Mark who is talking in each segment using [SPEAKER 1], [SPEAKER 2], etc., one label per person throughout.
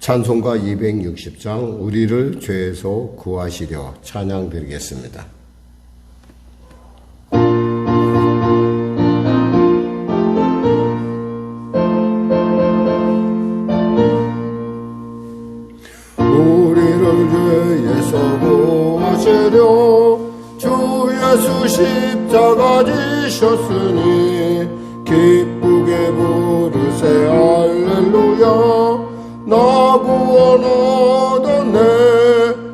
[SPEAKER 1] 찬송가 260장 우리를 죄에서 구하시려 찬양 드리겠습니다. 우리를 죄에서 구하시려 주 예수 십자가 지셨으니 기쁘게 부르세 할렐루야. 나 구원 얻었네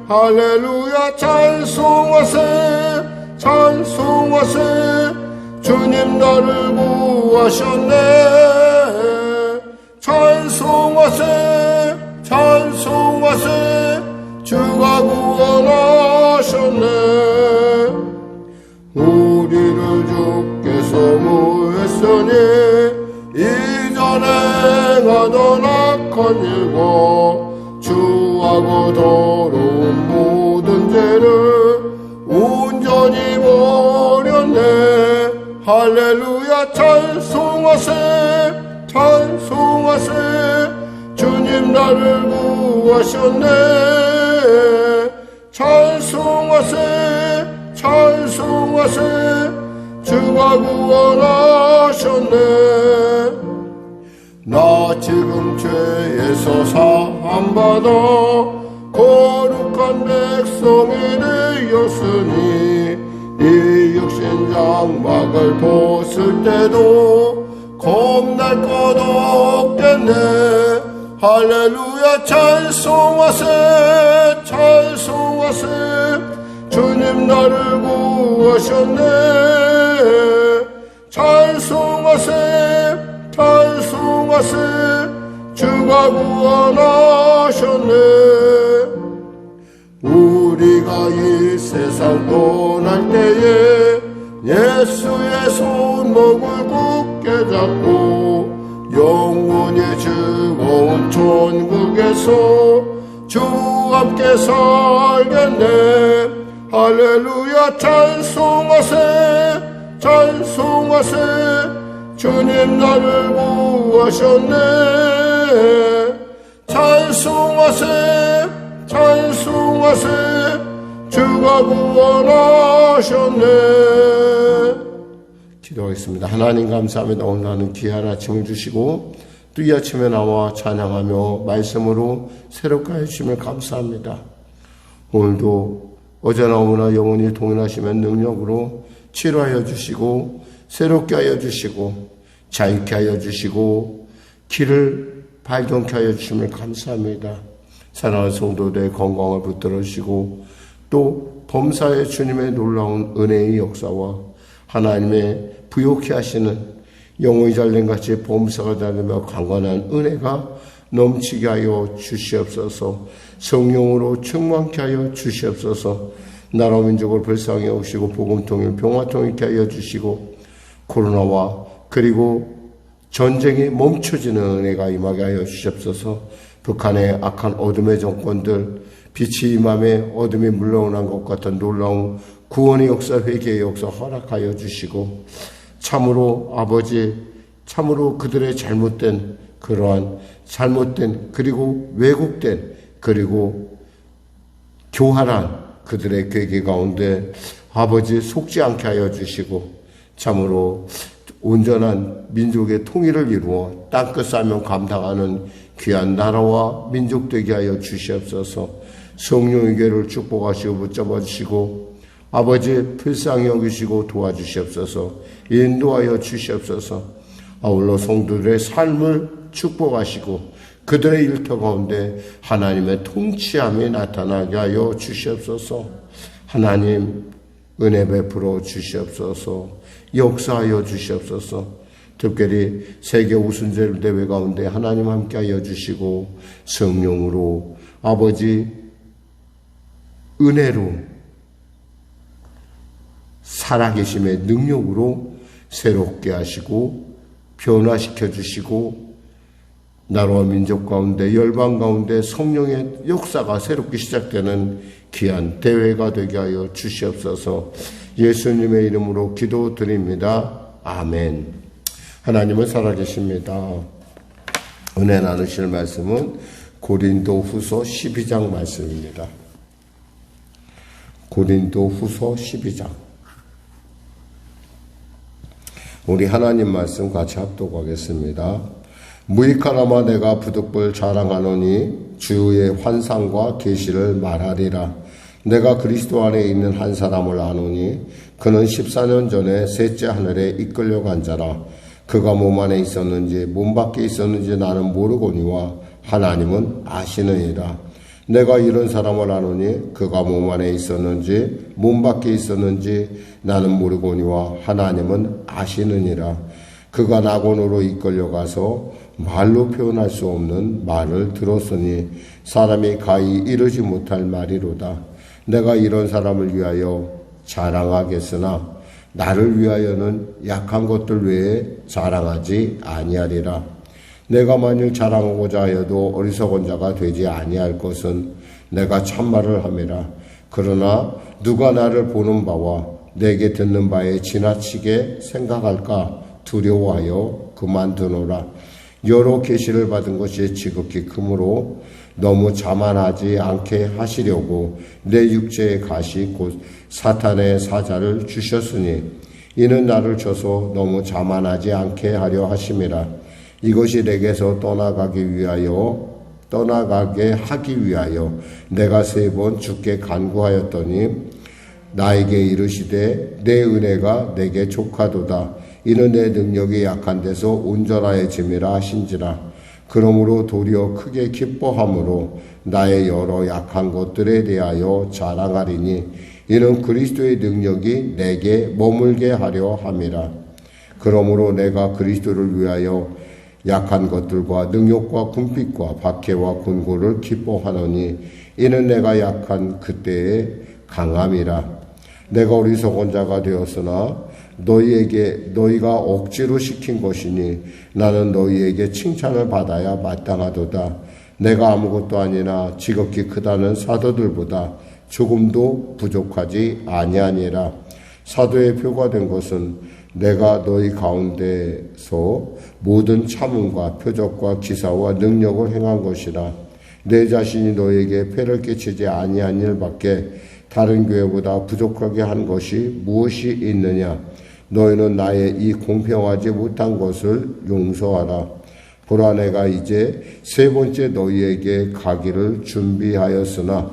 [SPEAKER 1] 할렐루야. 찬송하세 찬송하세 주님 나를 구하셨네. 찬송하세 찬송하세 주가 구원하셨네. 우리를 주께서 구했으니 이전에 행하던 악한 일과 주하고 더러운 모든 죄를 온전히 버렸네. 할렐루야. 찬송하세 찬송하세 주님 나를 구하셨네. 찬송하세 찬송하세 주가 구원하셨네. 나 지금 죄에서 사함받아 거룩한 백성이 되었으니 이 육신 장막을 벗을 때도 겁날 것 없겠네. 할렐루야. 찬송하세 찬송하세 주님 나를 구하셨네. 찬송하세 찬송하세 주가 구원하셨네. 우리가 이 세상 떠날 때에 예수의 손목을 굳게 잡고 영원히 즐거운 천국에서 주 함께 살겠네. 할렐루야. 찬송하세 찬송하세 주님 나를 구하셨네. 찬송하세 찬송하세 주가 구원하셨네. 기도하겠습니다. 하나님 감사합니다. 오늘 하는 귀한 아침을 주시고 또 이 아침에 나와 찬양하며 말씀으로 새롭게 해주심을 감사합니다. 오늘도 어제나 오늘 영원히 동일하시면 능력으로 치료하여 주시고 새롭게 하여 주시고 자유케 하여 주시고 길을 발견케 하여 주심을 감사합니다. 사랑하는 성도들의 건강을 붙들어 주시고 또 범사의 주님의 놀라운 은혜의 역사와 하나님의 부욕케 하시는 영혼이 잘된같이 범사가 다르며 강건한 은혜가 넘치게 하여 주시옵소서. 성령으로 충만케 하여 주시옵소서. 나라 민족을 불쌍히 여기시고 복음 통일 평화 통일케 하여 주시고 코로나와 그리고 전쟁이 멈춰지는 은혜가 임하게 하여 주시옵소서. 북한의 악한 어둠의 정권들 빛이 임함에 어둠이 물러오는 것 같은 놀라운 구원의 역사 회개의 역사 허락하여 주시고 참으로 아버지 참으로 그들의 잘못된 그러한 잘못된 그리고 왜곡된 그리고 교활한 그들의 괴계 가운데 아버지 속지 않게 하여 주시고 참으로 온전한 민족의 통일을 이루어 땅끝 사명 감당하는 귀한 나라와 민족 되게 하여 주시옵소서. 성령의 계를 축복하시고 붙잡아 주시고 아버지 불쌍히 여기시고 도와주시옵소서. 인도하여 주시옵소서. 아울러 성도들의 삶을 축복하시고 그들의 일터 가운데 하나님의 통치함이 나타나게 하여 주시옵소서. 하나님 은혜 베풀어 주시옵소서. 역사하여 주시옵소서. 특별히 세계 우순절 대회 가운데 하나님 함께하여 주시고 성령으로 아버지 은혜로 살아계심의 능력으로 새롭게 하시고 변화시켜 주시고 나라와 민족 가운데 열방 가운데 성령의 역사가 새롭게 시작되는 귀한 대회가 되게 하여 주시옵소서. 예수님의 이름으로 기도드립니다. 아멘. 하나님은 살아계십니다. 은혜 나누실 말씀은 고린도후서 12장 말씀입니다. 고린도후서 12장. 우리 하나님 말씀 같이 합독하겠습니다. 무익하나마 내가 부득불 자랑하노니 주의 환상과 계시를 말하리라. 내가 그리스도 안에 있는 한 사람을 아노니 그는 14년 전에 셋째 하늘에 이끌려간 자라. 그가 몸 안에 있었는지 몸 밖에 있었는지 나는 모르거니와 하나님은 아시느니라. 내가 이런 사람을 아노니 그가 몸 안에 있었는지 몸 밖에 있었는지 나는 모르거니와 하나님은 아시느니라. 그가 낙원으로 이끌려가서 말로 표현할 수 없는 말을 들었으니 사람이 가히 이르지 못할 말이로다. 내가 이런 사람을 위하여 자랑하겠으나 나를 위하여는 약한 것들 외에 자랑하지 아니하리라. 내가 만일 자랑하고자 하여도 어리석은 자가 되지 아니할 것은 내가 참말을 함이라. 그러나 누가 나를 보는 바와 내게 듣는 바에 지나치게 생각할까 두려워하여 그만두노라. 여러 계시를 받은 것이 지극히 크므로 너무 자만하지 않게 하시려고 내 육체의 가시 곧 사탄의 사자를 주셨으니 이는 나를 쳐서 너무 자만하지 않게 하려 하심이라. 이것이 내게서 떠나가게 하기 위하여 내가 3번 주께 간구하였더니 나에게 이르시되 내 은혜가 내게 족하도다. 이는 내 능력이 약한 데서 온전하여짐이라 하신지라. 그러므로 도리어 크게 기뻐함으로 나의 여러 약한 것들에 대하여 자랑하리니 이는 그리스도의 능력이 내게 머물게 하려 함이라. 그러므로 내가 그리스도를 위하여 약한 것들과 능욕과 궁핍과 박해와 곤고를 기뻐하노니 이는 내가 약한 그때의 강함이라. 내가 어리석은 자가 되었으나 너희가 억지로 시킨 것이니 나는 너희에게 칭찬을 받아야 마땅하도다. 내가 아무것도 아니나 지극히 크다는 사도들보다 조금도 부족하지 아니하니라. 사도의 표가 된 것은 내가 너희 가운데서 모든 참음과 표적과 기사와 능력을 행한 것이라. 내 자신이 너희에게 폐를 끼치지 아니한 일밖에 다른 교회보다 부족하게 한 것이 무엇이 있느냐. 너희는 나의 이 공평하지 못한 것을 용서하라. 보라, 내가 이제 3번째 너희에게 가기를 준비하였으나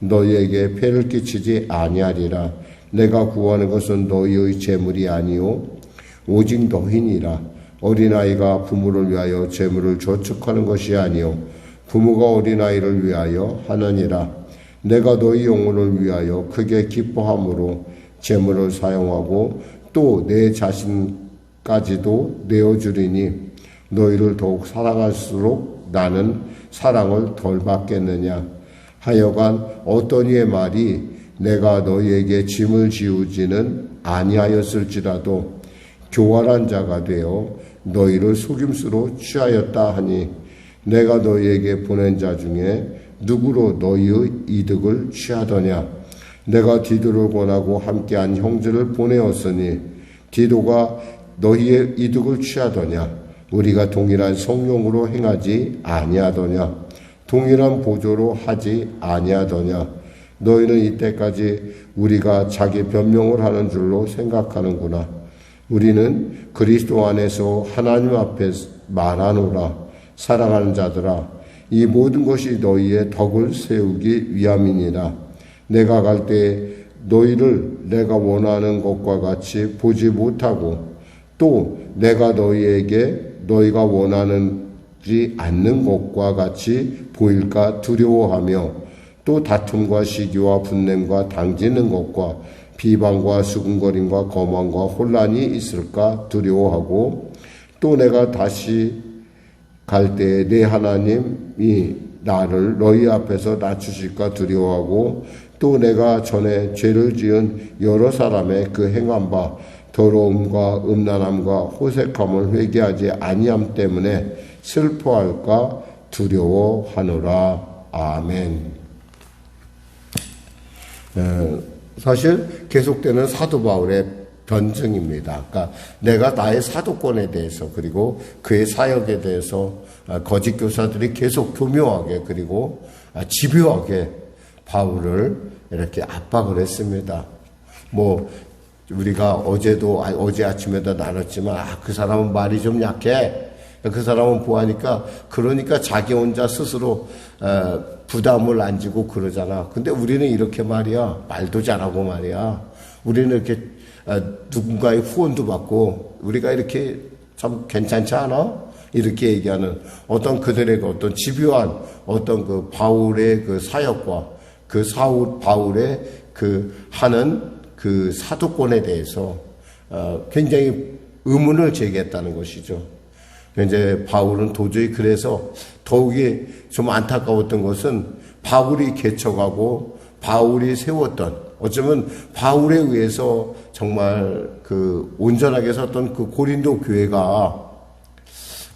[SPEAKER 1] 너희에게 폐를 끼치지 아니하리라. 내가 구하는 것은 너희의 재물이 아니요 오직 너희니라. 어린아이가 부모를 위하여 재물을 저축하는 것이 아니요 부모가 어린아이를 위하여 하느니라. 내가 너희 영혼을 위하여 크게 기뻐함으로 재물을 사용하고 또 내 자신까지도 내어주리니 너희를 더욱 사랑할수록 나는 사랑을 덜 받겠느냐. 하여간 어떤 이의 말이 내가 너희에게 짐을 지우지는 아니하였을지라도 교활한 자가 되어 너희를 속임수로 취하였다 하니 내가 너희에게 보낸 자 중에 누구로 너희의 이득을 취하더냐. 내가 디도를 권하고 함께한 형제를 보내었으니 디도가 너희의 이득을 취하더냐. 우리가 동일한 성령으로 행하지 아니하더냐. 동일한 보조로 하지 아니하더냐. 너희는 이때까지 우리가 자기 변명을 하는 줄로 생각하는구나. 우리는 그리스도 안에서 하나님 앞에 말하노라. 사랑하는 자들아, 이 모든 것이 너희의 덕을 세우기 위함이니라. 내가 갈 때 너희를 내가 원하는 것과 같이 보지 못하고 또 내가 너희가 원하지 않는 것과 같이 보일까 두려워하며 또 다툼과 시기와 분냄과 당지는 것과 비방과 수군거림과 거만과 혼란이 있을까 두려워하고 또 내가 다시 갈 때에 내 하나님이 나를 너희 앞에서 낮추실까 두려워하고 또 내가 전에 죄를 지은 여러 사람의 그 행한 바 더러움과 음란함과 호색함을 회개하지 아니함 때문에 슬퍼할까 두려워하노라. 아멘. 사실 계속되는 사도 바울의 변증입니다. 그러니까 내가 나의 사도권에 대해서 그리고 그의 사역에 대해서 거짓 교사들이 계속 교묘하게 그리고 집요하게 바울을 이렇게 압박을 했습니다. 뭐 우리가 어제 아침에도 나눴지만 그 사람은 말이 좀 약해. 그 사람은 보아니까 그러니까 자기 혼자 스스로 부담을 안 지고 그러잖아. 근데 우리는 이렇게 말이야. 말도 잘하고 말이야. 우리는 이렇게 누군가의 후원도 받고 우리가 이렇게 참 괜찮지 않아? 이렇게 얘기하는 어떤 그들의 어떤 집요한 어떤 그 바울의 그 사역과 그 바울의 그 하는 그 사도권에 대해서 굉장히 의문을 제기했다는 것이죠. 이제 바울은 도저히 그래서 더욱이 좀 안타까웠던 것은 바울이 개척하고 바울이 세웠던 어쩌면 바울에 의해서 정말 그 온전하게 섰던 그 고린도 교회가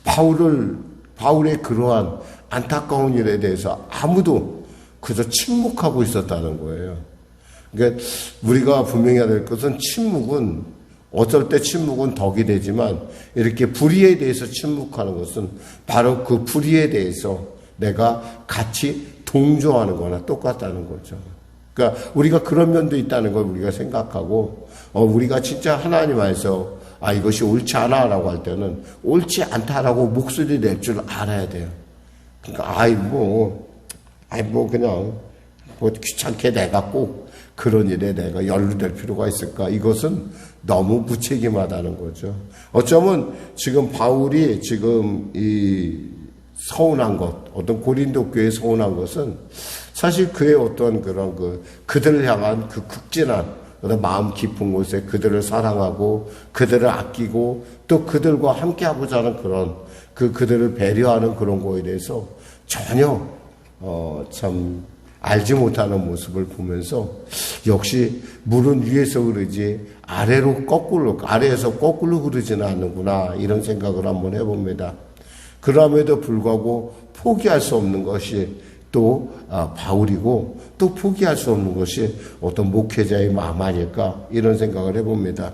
[SPEAKER 1] 바울의 그러한 안타까운 일에 대해서 아무도 그저 침묵하고 있었다는 거예요. 그러니까 우리가 분명히 해야 될 것은 어쩔 때 침묵은 덕이 되지만 이렇게 불의에 대해서 침묵하는 것은 바로 그 불의에 대해서 내가 같이 동조하는 거나 똑같다는 거죠. 그러니까 우리가 그런 면도 있다는 걸 우리가 생각하고 우리가 진짜 하나님 안에서 이것이 옳지 않아라고 할 때는 옳지 않다라고 목소리 낼 줄 알아야 돼요. 그러니까 그냥 귀찮게 내가 꼭 그런 일에 내가 연루될 필요가 있을까? 이것은 너무 무책임하다는 거죠. 어쩌면 지금 바울이 지금 이 서운한 것, 어떤 고린도 교회에 서운한 것은 사실 그의 어떤 그런 그들을 향한 그 극진한 어떤 마음 깊은 곳에 그들을 사랑하고 그들을 아끼고 또 그들과 함께하고자 하는 그런 그들을 배려하는 그런 거에 대해서 전혀 참 알지 못하는 모습을 보면서 역시 물은 위에서 흐르지 아래에서 거꾸로 흐르지는 않는구나 이런 생각을 한번 해봅니다. 그럼에도 불구하고 포기할 수 없는 것이 또 바울이고 또 포기할 수 없는 것이 어떤 목회자의 마음 아닐까 이런 생각을 해봅니다.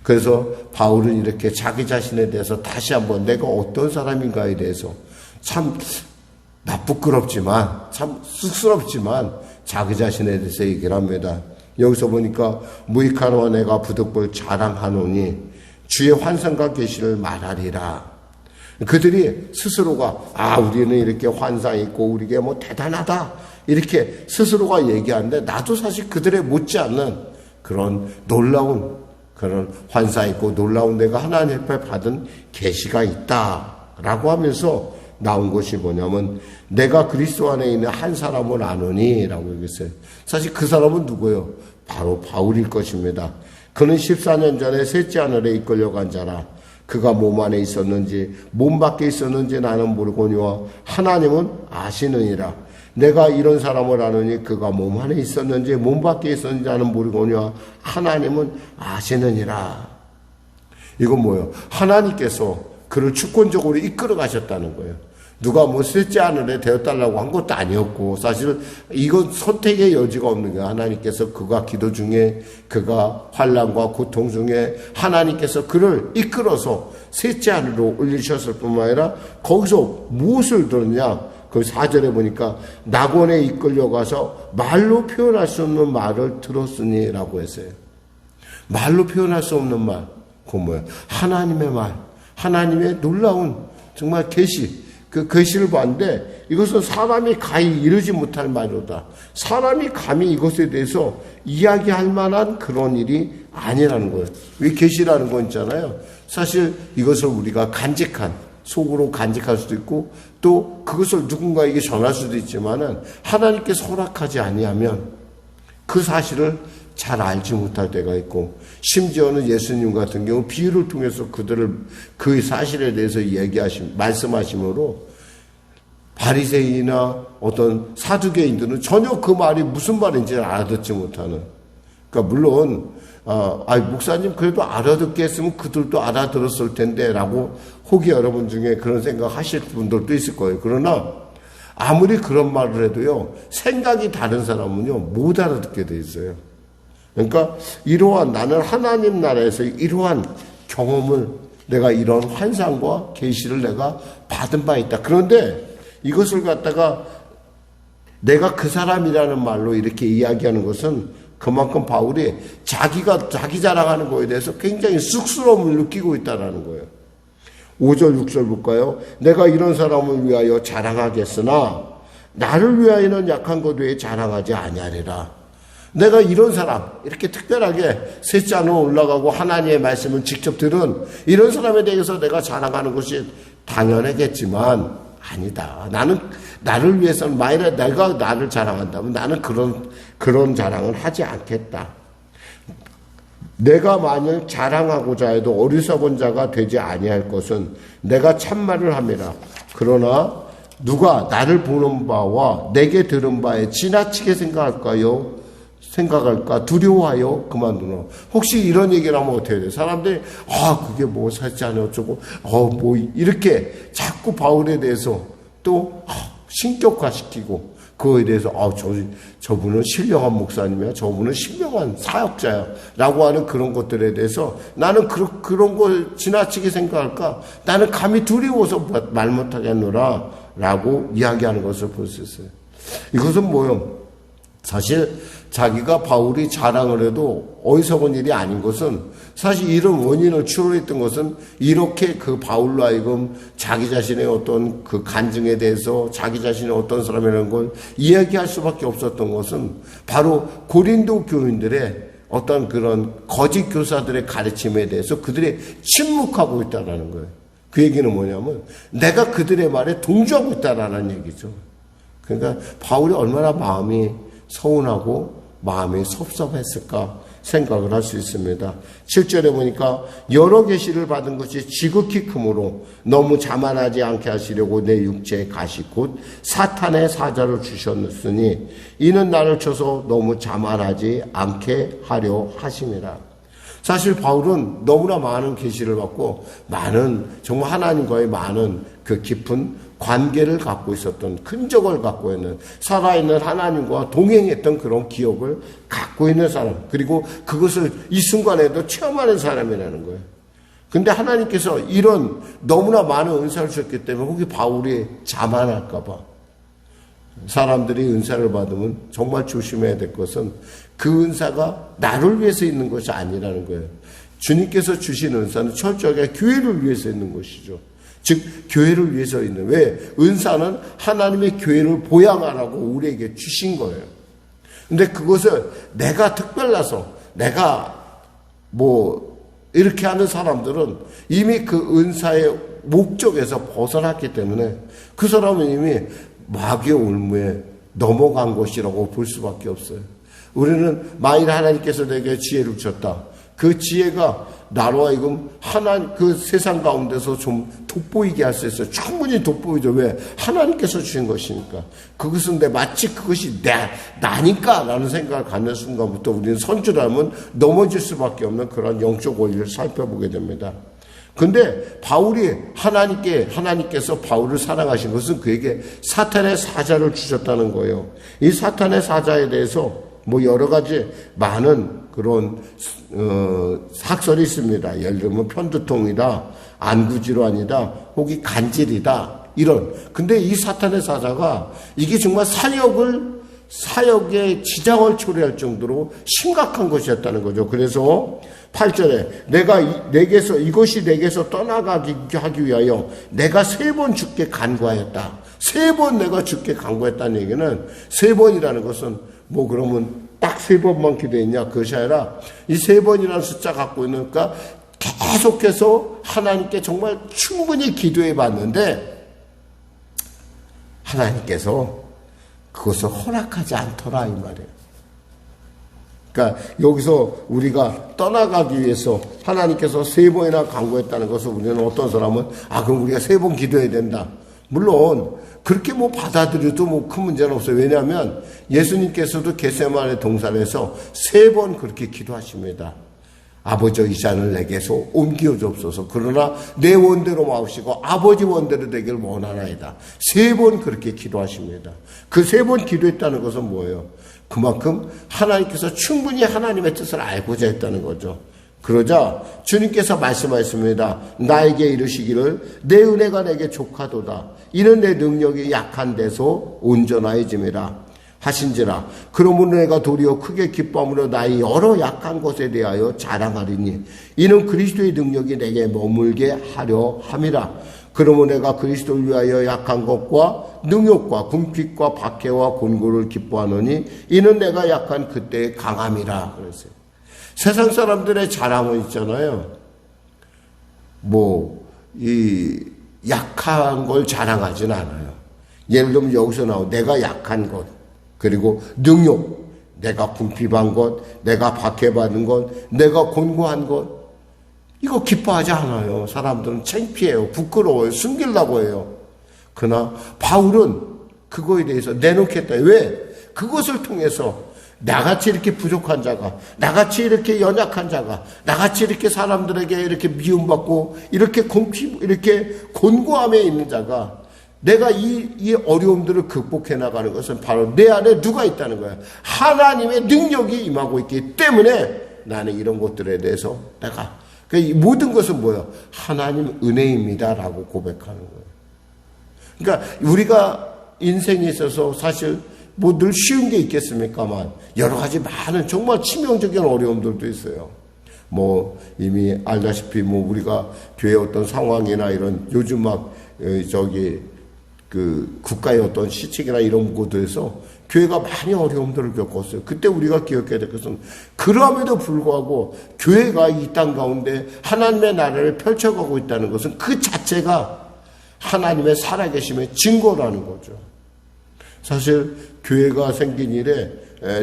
[SPEAKER 1] 그래서 바울은 이렇게 자기 자신에 대해서 다시 한번 내가 어떤 사람인가에 대해서 참 부끄럽지만 참 쑥스럽지만 자기 자신에 대해서 얘기를 합니다. 여기서 보니까 무익하노와 내가 부득불 자랑하노니 주의 환상과 계시를 말하리라. 그들이 스스로가 우리는 이렇게 환상이 있고 우리게 뭐 대단하다 이렇게 스스로가 얘기하는데 나도 사실 그들의 못지않는 그런 놀라운 그런 환상이 있고 놀라운 내가 하나님 앞에 받은 계시가 있다라고 하면서 나온 것이 뭐냐면 내가 그리스도 안에 있는 한 사람을 아노니 라고 얘기했어요. 사실 그 사람은 누구예요? 바로 바울일 것입니다. 그는 14년 전에 셋째 하늘에 이끌려간 자라. 그가 몸 안에 있었는지 몸 밖에 있었는지 나는 모르거니와 하나님은 아시느니라. 내가 이런 사람을 아노니 그가 몸 안에 있었는지 몸 밖에 있었는지 나는 모르거니와 하나님은 아시느니라. 이건 뭐예요? 하나님께서 그를 주권적으로 이끌어 가셨다는 거예요. 누가 뭐 셋째 하늘에 되어달라고 한 것도 아니었고 사실 이건 선택의 여지가 없는 거예요. 하나님께서 그가 기도 중에 그가 환난과 고통 중에 하나님께서 그를 이끌어서 셋째 하늘로 올리셨을 뿐만 아니라 거기서 무엇을 들었냐? 그 4절에 보니까 낙원에 이끌려가서 말로 표현할 수 없는 말을 들었으니 라고 했어요. 말로 표현할 수 없는 말. 그건 뭐예요? 하나님의 말. 하나님의 놀라운 정말 계시. 그 계시를 봤는데 이것은 사람이 가히 이르지 못할 말이다. 사람이 감히 이것에 대해서 이야기할 만한 그런 일이 아니라는 거예요. 왜 계시라는 건 있잖아요. 사실 이것을 우리가 속으로 간직할 수도 있고 또 그것을 누군가에게 전할 수도 있지만은 하나님께서 허락하지 아니하면 그 사실을 잘 알지 못할 때가 있고 심지어는 예수님 같은 경우 비유를 통해서 그 사실에 대해서 말씀하심으로 바리새인이나 어떤 사두개인들은 전혀 그 말이 무슨 말인지 알아듣지 못하는. 그러니까 물론 목사님 그래도 알아듣게 했으면 그들도 알아들었을 텐데 라고 혹이 여러분 중에 그런 생각 하실 분들도 있을 거예요. 그러나 아무리 그런 말을 해도요 생각이 다른 사람은요 못 알아듣게 돼 있어요. 그러니까 이러한 나는 하나님 나라에서 이러한 경험을 내가 이런 환상과 계시를 내가 받은 바 있다. 그런데 이것을 갖다가 내가 그 사람이라는 말로 이렇게 이야기하는 것은 그만큼 바울이 자기 자랑하는 거에 대해서 굉장히 쑥스러움을 느끼고 있다는 거예요. 5절 6절 볼까요? 내가 이런 사람을 위하여 자랑하겠으나 나를 위하여는 약한 것 외에 자랑하지 아니하리라. 내가 이런 사람, 이렇게 특별하게 셋째 하늘 올라가고 하나님의 말씀을 직접 들은 이런 사람에 대해서 내가 자랑하는 것이 당연하겠지만 아니다. 나를 위해서는 만일에 내가 나를 자랑한다면 나는 그런 자랑을 하지 않겠다. 내가 만일 자랑하고자 해도 어리석은 자가 되지 아니할 것은 내가 참말을 함이라. 그러나 누가 나를 보는 바와 내게 들은 바에 지나치게 생각할까 두려워하여 그만두노. 혹시 이런 얘기를 하면 어떻게 돼요? 사람들이 그게 뭐 사지 않아 어쩌고 뭐 이렇게 자꾸 바울에 대해서 또 신격화시키고 그거에 대해서 저분은 신령한 목사님이야, 저분은 신령한 사역자야 라고 하는 그런 것들에 대해서 나는 그런 걸 지나치게 생각할까? 나는 감히 두려워서 말 못하겠노라 라고 이야기하는 것을 볼 수 있어요. 이것은 뭐요? 사실 자기가 바울이 자랑을 해도 어리석은 일이 아닌 것은 사실 이런 원인을 추론했던 것은 이렇게 그 바울로 하여금 자기 자신의 어떤 그 간증에 대해서 자기 자신의 어떤 사람이라는 걸 이야기할 수밖에 없었던 것은 바로 고린도 교인들의 어떤 그런 거짓 교사들의 가르침에 대해서 그들이 침묵하고 있다는 거예요. 그 얘기는 뭐냐면 내가 그들의 말에 동조하고 있다는 얘기죠. 그러니까 바울이 얼마나 마음이 서운하고 마음이 섭섭했을까 생각을 할 수 있습니다. 7절에 보니까 여러 계시를 받은 것이 지극히 크므로 너무 자만하지 않게 하시려고 내 육체에 가시 곧 사탄의 사자를 주셨으니 이는 나를 쳐서 너무 자만하지 않게 하려 하심이라. 사실 바울은 너무나 많은 계시를 받고 정말 하나님과의 많은 그 깊은 관계를 갖고 있었던, 흔적을 갖고 있는, 살아있는 하나님과 동행했던 그런 기억을 갖고 있는 사람, 그리고 그것을 이 순간에도 체험하는 사람이라는 거예요. 근데 하나님께서 이런 너무나 많은 은사를 주셨기 때문에 혹시 바울이 자만할까봐 사람들이 은사를 받으면 정말 조심해야 될 것은 그 은사가 나를 위해서 있는 것이 아니라는 거예요. 주님께서 주신 은사는 철저하게 교회를 위해서 있는 것이죠. 즉 교회를 위해서 있는, 왜? 은사는 하나님의 교회를 보양하라고 우리에게 주신 거예요. 근데 그것을 내가 특별나서 내가 이렇게 하는 사람들은 이미 그 은사의 목적에서 벗어났기 때문에 그 사람은 이미 마귀의 올무에 넘어간 것이라고 볼 수밖에 없어요. 우리는 만일 하나님께서 내게 지혜를 주셨다. 그 지혜가 나로 하여금 그 세상 가운데서 좀 돋보이게 할 수 있어요. 충분히 돋보이죠. 왜? 하나님께서 주신 것이니까. 그것은 마치 그것이 나니까 라는 생각을 갖는 순간부터 우리는 선주라면 넘어질 수밖에 없는 그런 영적 원리를 살펴보게 됩니다. 근데 바울이 하나님께서 바울을 사랑하신 것은 그에게 사탄의 사자를 주셨다는 거예요. 이 사탄의 사자에 대해서 여러 가지 많은 그런 학설이 있습니다. 예를 들면 편두통이다, 안구질환이다, 혹이 간질이다, 이런. 근데 이 사탄의 사자가 이게 정말 사역에 지장을 초래할 정도로 심각한 것이었다는 거죠. 그래서 8절에 이것이 내게서 떠나가게 하기 위하여 내가 3번 주께 간구하였다. 3번 내가 주께 간구했다는 얘기는 3번이라는 것은 그러면 딱 3번만 기도했냐? 그것이 아니라 이 3번이라는 숫자 갖고 있는, 그러니까 계속해서 하나님께 정말 충분히 기도해 봤는데 하나님께서 그것을 허락하지 않더라 이 말이에요. 그러니까 여기서 우리가 떠나가기 위해서 하나님께서 3번이나 간구했다는 것을 우리는 어떤 사람은 그럼 우리가 3번 기도해야 된다. 물론 그렇게 받아들여도 큰 문제는 없어요. 왜냐하면 예수님께서도 겟세마네 동산에서 3번 그렇게 기도하십니다. 아버지 이 잔을 내게서 옮겨 주옵소서. 그러나 내 원대로 마옵시고 아버지 원대로 되길 원하나이다. 3번 그렇게 기도하십니다. 그 3번 기도했다는 것은 뭐예요? 그만큼 하나님께서 충분히 하나님의 뜻을 알고자 했다는 거죠. 그러자 주님께서 말씀하셨습니다. 나에게 이르시기를 내 은혜가 내게 족하도다. 이는 내 능력이 약한 데서 온전하여짐이라 하신지라. 그러므로 내가 도리어 크게 기뻐함으로 나의 여러 약한 것에 대하여 자랑하리니 이는 그리스도의 능력이 내게 머물게 하려 함이라. 그러므로 내가 그리스도를 위하여 약한 것과 능욕과 궁핍과 박해와 곤고를 기뻐하노니 이는 내가 약한 그때의 강함이라 그랬어요. 세상 사람들의 자랑은 있잖아요. 이 약한 걸 자랑하진 않아요. 예를 들면 여기서 나온 내가 약한 것, 그리고 능욕, 내가 궁핍한 것, 내가 박해받은 것, 내가 곤고한 것, 이거 기뻐하지 않아요. 사람들은 창피해요. 부끄러워요. 숨기려고 해요. 그러나 바울은 그거에 대해서 내놓겠다. 왜? 그것을 통해서 나같이 이렇게 부족한 자가, 나같이 이렇게 연약한 자가, 나같이 이렇게 사람들에게 이렇게 미움받고 이렇게 이렇게 곤고함에 있는 자가 내가 이 어려움들을 극복해 나가는 것은 바로 내 안에 누가 있다는 거야. 하나님의 능력이 임하고 있기 때문에 나는 이런 것들에 대해서 내가 이 모든 것은 뭐예요? 하나님 은혜입니다라고 고백하는 거예요. 그러니까 우리가 인생에 있어서 사실 늘 쉬운 게 있겠습니까만 여러 가지 많은 정말 치명적인 어려움들도 있어요. 이미 알다시피 우리가 교회 어떤 상황이나 이런 요즘 국가의 어떤 시책이나 이런 곳에서 교회가 많이 어려움들을 겪었어요. 그때 우리가 기억해야 될 것은 그럼에도 불구하고 교회가 이 땅 가운데 하나님의 나라를 펼쳐가고 있다는 것은 그 자체가 하나님의 살아계심의 증거라는 거죠. 사실 교회가 생긴 이래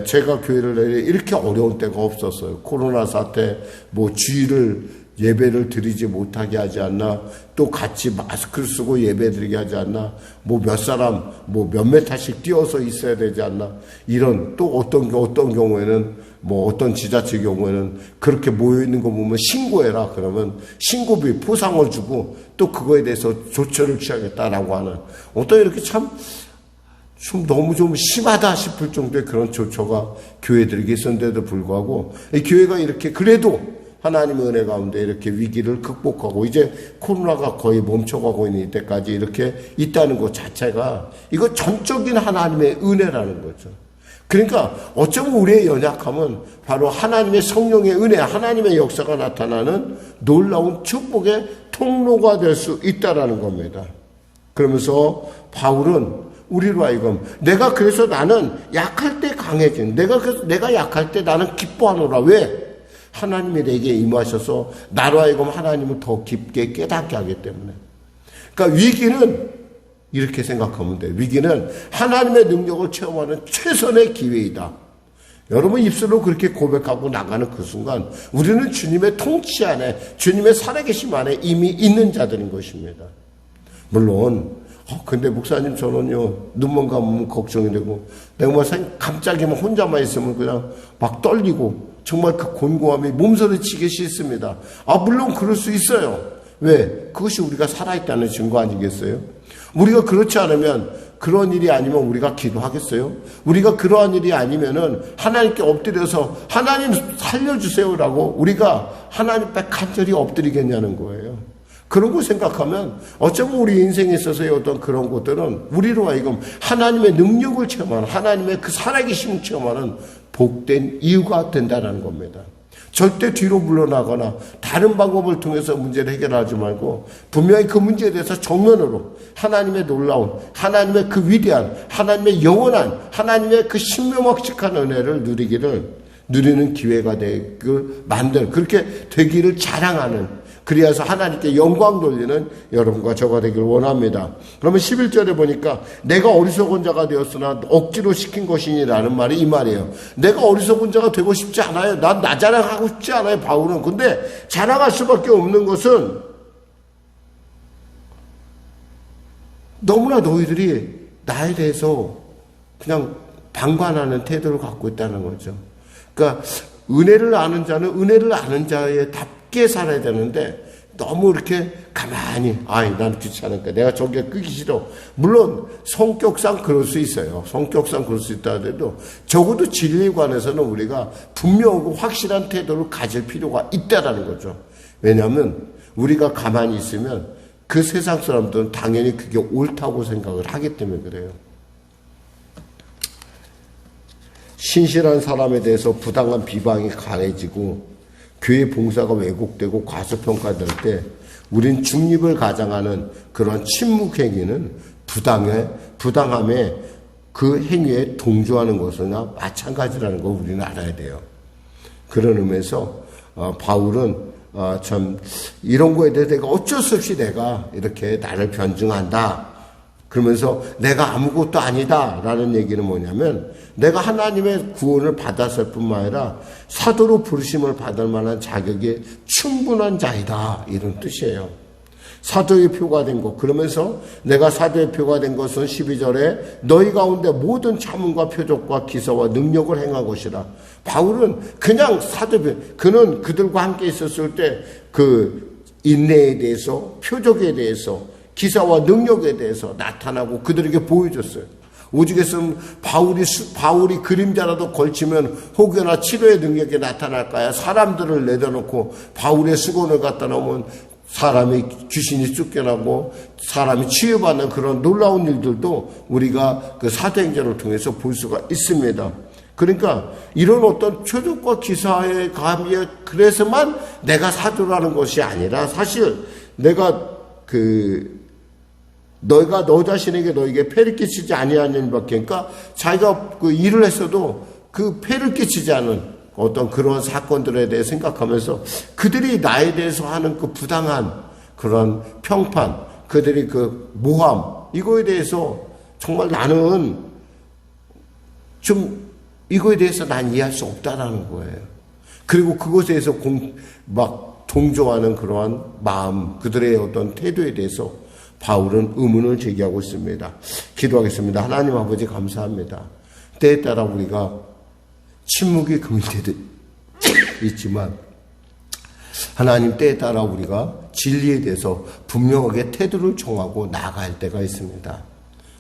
[SPEAKER 1] 제가 교회를 이렇게 어려운 때가 없었어요. 코로나 사태, 주일을 예배를 드리지 못하게 하지 않나, 또 같이 마스크를 쓰고 예배 드리게 하지 않나, 몇 사람, 몇 메타씩 뛰어서 있어야 되지 않나, 이런, 또 어떤 경우에는, 어떤 지자체 경우에는 그렇게 모여있는 거 보면 신고해라. 그러면 신고비 포상을 주고 또 그거에 대해서 조처를 취하겠다라고 하는, 어떤 이렇게 너무 좀 심하다 싶을 정도의 그런 조처가 교회들에게 있었는데도 불구하고, 이 교회가 이렇게 그래도 하나님의 은혜 가운데 이렇게 위기를 극복하고 이제 코로나가 거의 멈춰가고 있는 이때까지 이렇게 있다는 것 자체가 이거 전적인 하나님의 은혜라는 거죠. 그러니까 어쩌면 우리의 연약함은 바로 하나님의 성령의 은혜, 하나님의 역사가 나타나는 놀라운 축복의 통로가 될 수 있다라는 겁니다. 그러면서 바울은 우리로 하여금 그래서 나는 약할 때 강해진, 내가 약할 때 나는 기뻐하노라. 왜? 하나님이 내게 임하셔서 나로 하여금 하나님을 더 깊게 깨닫게 하기 때문에. 그러니까 위기는 이렇게 생각하면 돼요. 위기는 하나님의 능력을 체험하는 최선의 기회이다. 여러분 입술로 그렇게 고백하고 나가는 그 순간 우리는 주님의 통치 안에, 주님의 살아계심 안에 이미 있는 자들인 것입니다. 물론 근데 목사님 저는요 눈만 감으면 걱정이 되고 내가 갑자기 혼자만 있으면 그냥 막 떨리고 정말 그 곤고함이 몸서리치기 싫습니다. 물론 그럴 수 있어요. 왜? 그것이 우리가 살아있다는 증거 아니겠어요? 우리가 그렇지 않으면, 그런 일이 아니면 우리가 기도하겠어요? 우리가 그러한 일이 아니면은 하나님께 엎드려서 하나님 살려주세요라고 우리가 하나님 앞에 간절히 엎드리겠냐는 거예요. 그런 거 생각하면 어쩌면 우리 인생에 있어서의 어떤 그런 것들은 우리로 하여금 하나님의 능력을 체험하는, 하나님의 그 살아계심을 체험하는 복된 이유가 된다는 겁니다. 절대 뒤로 물러나거나 다른 방법을 통해서 문제를 해결하지 말고 분명히 그 문제에 대해서 정면으로 하나님의 놀라운, 하나님의 그 위대한, 하나님의 영원한, 하나님의 그 신묘막측한 은혜를 누리는 기회가 되길 그렇게 되기를 자랑하는, 그리하여서 하나님께 영광 돌리는 여러분과 저가 되길 원합니다. 그러면 11절에 보니까 내가 어리석은 자가 되었으나 억지로 시킨 것이니라는 말이 이 말이에요. 내가 어리석은 자가 되고 싶지 않아요. 난 나 자랑하고 싶지 않아요, 바울은. 근데 자랑할 수밖에 없는 것은 너무나 너희들이 나에 대해서 그냥 방관하는 태도를 갖고 있다는 거죠. 그러니까 은혜를 아는 자는 은혜를 아는 자에 답게 살아야 되는데 너무 이렇게 가만히 난 귀찮으니까 내가 저게 끄기 싫어. 물론 성격상 그럴 수 있어요. 성격상 그럴 수 있다 하더라도 적어도 진리에 관해서는 우리가 분명하고 확실한 태도를 가질 필요가 있다라는 거죠. 왜냐하면 우리가 가만히 있으면 그 세상 사람들은 당연히 그게 옳다고 생각을 하기 때문에 그래요. 신실한 사람에 대해서 부당한 비방이 강해지고 교회 봉사가 왜곡되고 과소평가될 때 우린 중립을 가장하는 그런 침묵행위는 부당함에 그 행위에 동조하는 것이나 마찬가지라는 걸 우리는 알아야 돼요. 그런 의미에서 바울은 참 이런 거에 대해서 내가 어쩔 수 없이 내가 이렇게 나를 변증한다. 그러면서 내가 아무것도 아니다 라는 얘기는 뭐냐면 내가 하나님의 구원을 받았을 뿐만 아니라 사도로 부르심을 받을 만한 자격이 충분한 자이다 이런 뜻이에요. 사도의 표가 된 것. 그러면서 내가 사도의 표가 된 것은 12절에 너희 가운데 모든 자문과 표적과 기사와 능력을 행한 것이라. 바울은 그냥 사도표, 그는 그들과 함께 있었을 때 그 인내에 대해서 표적에 대해서 기사와 능력에 대해서 나타나고 그들에게 보여줬어요. 오죽했으면 바울이 그림자라도 걸치면 혹여나 치료의 능력이 나타날까요? 사람들을 내려놓고 바울의 수건을 갖다 놓으면 사람이 귀신이 쫓겨나고 사람이 치유받는 그런 놀라운 일들도 우리가 그 사도행전을 통해서 볼 수가 있습니다. 그러니까 이런 어떤 표적과 기사에 감히 그래서만 내가 사도라는 것이 아니라 사실 내가 너희가 너 자신에게 너에게 폐를 끼치지 아니하는 밖에, 그러니까 자기가 그 일을 했어도 그 폐를 끼치지 않은 어떤 그런 사건들에 대해 생각하면서 그들이 나에 대해서 하는 그 부당한 그런 평판, 그들이 그 모함, 이거에 대해서 정말 나는 좀 이거에 대해서 난 이해할 수 없다라는 거예요. 그리고 그것에 대해서 동조하는 그러한 마음, 그들의 어떤 태도에 대해서 바울은 의문을 제기하고 있습니다. 기도하겠습니다. 하나님 아버지 감사합니다. 때에 따라 우리가 침묵이 금일 때도 있지만 하나님 때에 따라 우리가 진리에 대해서 분명하게 태도를 정하고 나아갈 때가 있습니다.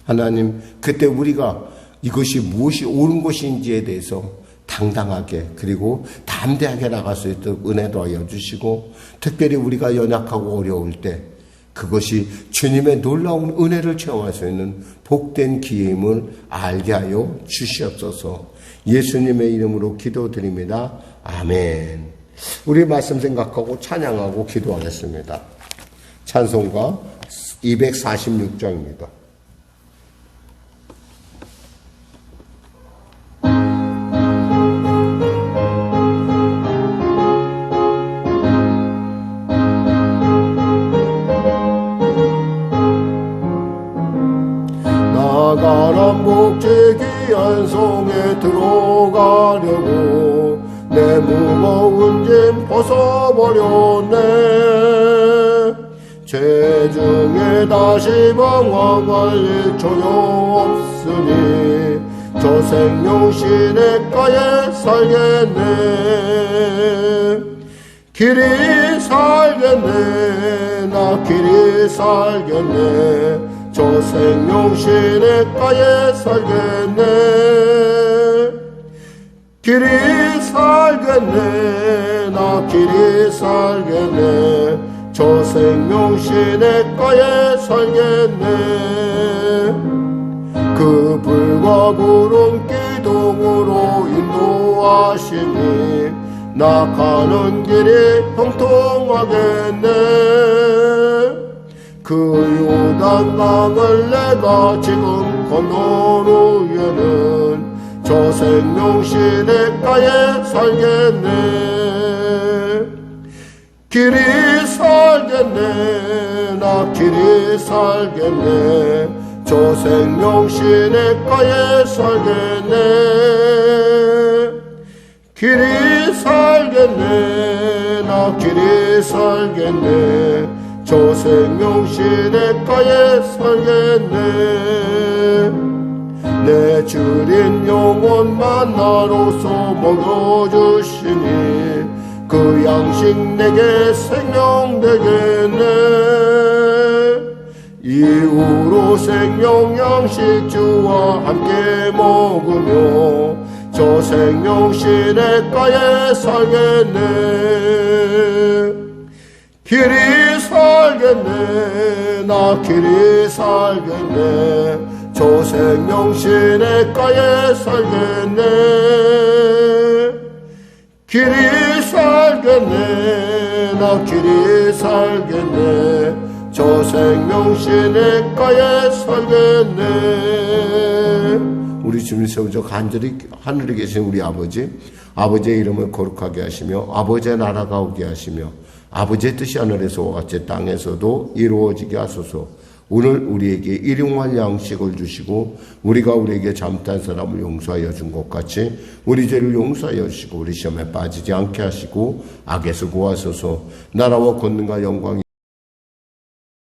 [SPEAKER 1] 하나님 그때 우리가 이것이 무엇이 옳은 것인지에 대해서 당당하게 그리고 담대하게 나갈 수 있도록 은혜도 하여 주시고 특별히 우리가 연약하고 어려울 때 그것이 주님의 놀라운 은혜를 체험할 수 있는 복된 기회임을 알게 하여 주시옵소서. 예수님의 이름으로 기도드립니다. 아멘. 우리 말씀 생각하고 찬양하고 기도하겠습니다. 찬송가 246장입니다. 나가는 목재기한 성에 들어가려고 내 무거운 짐 벗어버렸네. 죄중에 다시 방황할 일 전혀 없으니 저 생명 시냇가에 살겠네. 길이 살겠네. 나 길이 살겠네. 저 생명 시냇가에 살겠네. 길이 살겠네. 나 길이 살겠네. 저 생명 시냇가에 살겠네. 그 불과 구름 기둥으로 인도하시니 나 가는 길이 형통하겠네. 그 요단강을 내가 지금 건넌 후에는 저 생명 시냇가에 살겠네. 길이 살겠네. 나 길이 살겠네. 저 생명 시냇가에 살겠네. 길이 살겠네. 나 길이 살겠네. 저 생명 시냇가에 살겠네. 내 주린 영혼 만나로서 먹여주시 주시니 그 양식 내게 생명 되겠네. 이후로 생명 양식 주와 함께 먹으며 저 생명신 내가에 살겠네. 길이 살겠네. 나 길이 살겠네. 저 생명신 내가에 살겠네. 길이 살겠네. 나 길이 살겠네. 저 생명신 내가에 살겠네. 우리 주님 세우죠. 간절히 하늘에 계신 우리 아버지, 아버지의 이름을 거룩하게 하시며 아버지의 나라가 오게 하시며 아버지의 뜻이 하늘에서와 같이 땅에서도 이루어지게 하소서. 오늘 우리에게 일용할 양식을 주시고 우리가 우리에게 잘못한 사람을 용서하여 준 것 같이 우리 죄를 용서하여 주시고 우리 시험에 빠지지 않게 하시고 악에서 구하소서. 나라와 권능과 영광이